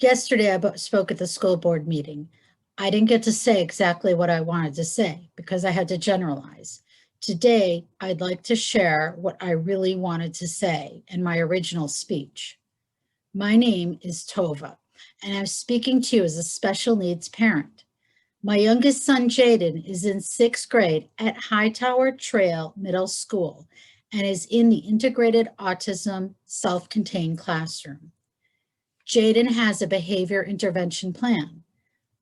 Yesterday, I spoke at the school board meeting. I didn't get to say exactly what I wanted to say because I had to generalize. Today, I'd like to share what I really wanted to say in my original speech. My name is Tova, and I'm speaking to you as a special needs parent. My youngest son, Jaden, is in 6th grade at Hightower Trail Middle School and is in the integrated autism self-contained classroom. Jaden has a behavior intervention plan.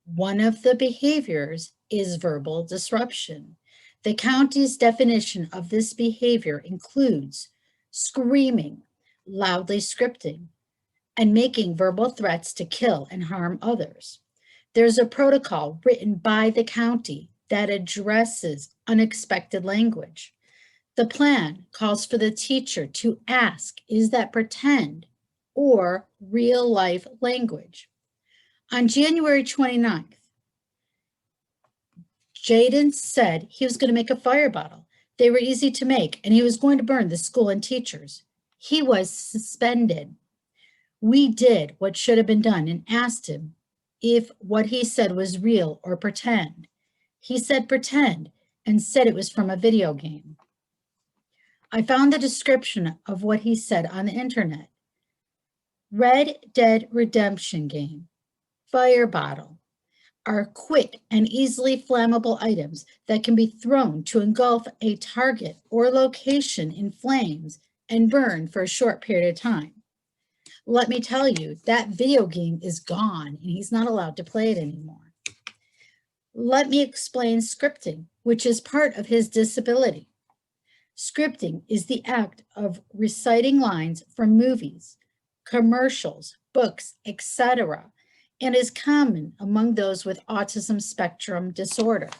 One of the behaviors is verbal disruption. The county's definition of this behavior includes screaming, loudly scripting, and making verbal threats to kill and harm others. There's a protocol written by the county that addresses unexpected language. The plan calls for the teacher to ask, is that pretend or real life language? On January 29th, Jaden said he was going to make a fire bottle. They were easy to make, and he was going to burn the school and teachers. He was suspended. We did what should have been done and asked him if what he said was real or pretend. He said pretend and said it was from a video game. I found the description of what he said on the internet. Red Dead Redemption game, fire bottle, are quick and easily flammable items that can be thrown to engulf a target or location in flames and burn for a short period of time. Let me tell you, that video game is gone and he's not allowed to play it anymore. Let me explain scripting, which is part of his disability. Scripting is the act of reciting lines from movies, commercials, books, etc., and is common among those with autism spectrum disorder.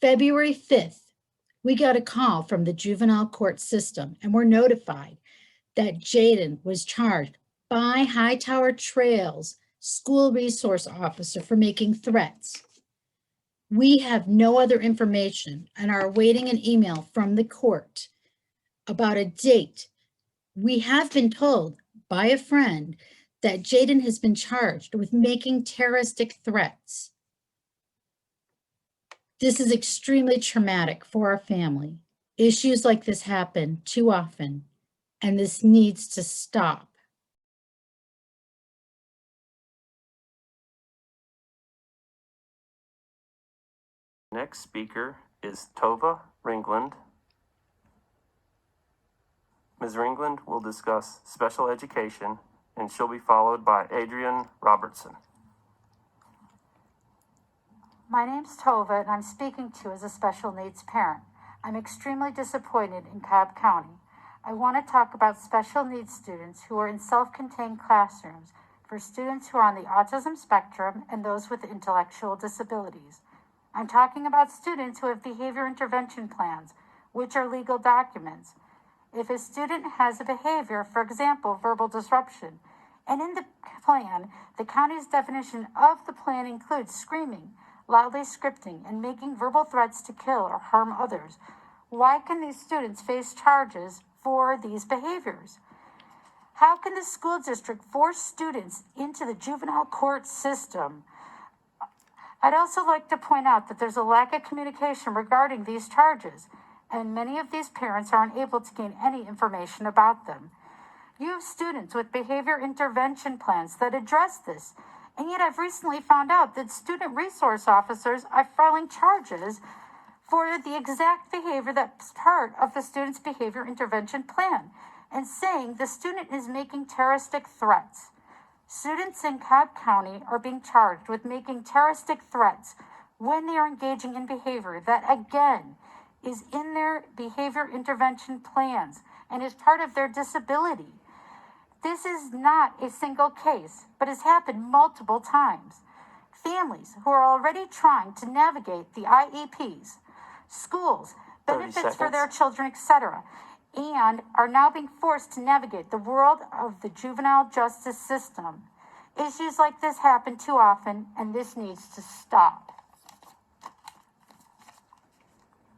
February 5th, we got a call from the juvenile court system and were notified that Jaden was charged by Hightower Trail's school resource officer for making threats. We have no other information and are awaiting an email from the court about a date. We have been told by a friend that Jaden has been charged with making terroristic threats. This is extremely traumatic for our family. Issues like this happen too often, and this needs to stop. Next speaker is Tova Ringland. Ms. Ringland will discuss special education, and she'll be followed by Adrian Robertson. My name's Tova, and I'm speaking to you as a special needs parent. I'm extremely disappointed in Cobb County. I want to talk about special needs students who are in self-contained classrooms for students who are on the autism spectrum and those with intellectual disabilities. I'm talking about students who have behavior intervention plans, which are legal documents. If a student has a behavior, for example, verbal disruption, and in the plan, the county's definition of the plan includes screaming, loudly scripting, and making verbal threats to kill or harm others, why can these students face charges for these behaviors? How can the school district force students into the juvenile court system? I'd also like to point out that there's a lack of communication regarding these charges, and many of these parents are unable to gain any information about them. You have students with behavior intervention plans that address this, and yet I've recently found out that student resource officers are filing charges for the exact behavior that's part of the student's behavior intervention plan, and saying the student is making terroristic threats. Students in Cobb County are being charged with making terroristic threats when they are engaging in behavior that, again, is in their behavior intervention plans and is part of their disability. This is not a single case, but has happened multiple times. Families who are already trying to navigate the IEPs, schools, benefits for their children, etc., and are now being forced to navigate the world of the juvenile justice system. Issues like this happen too often, and this needs to stop.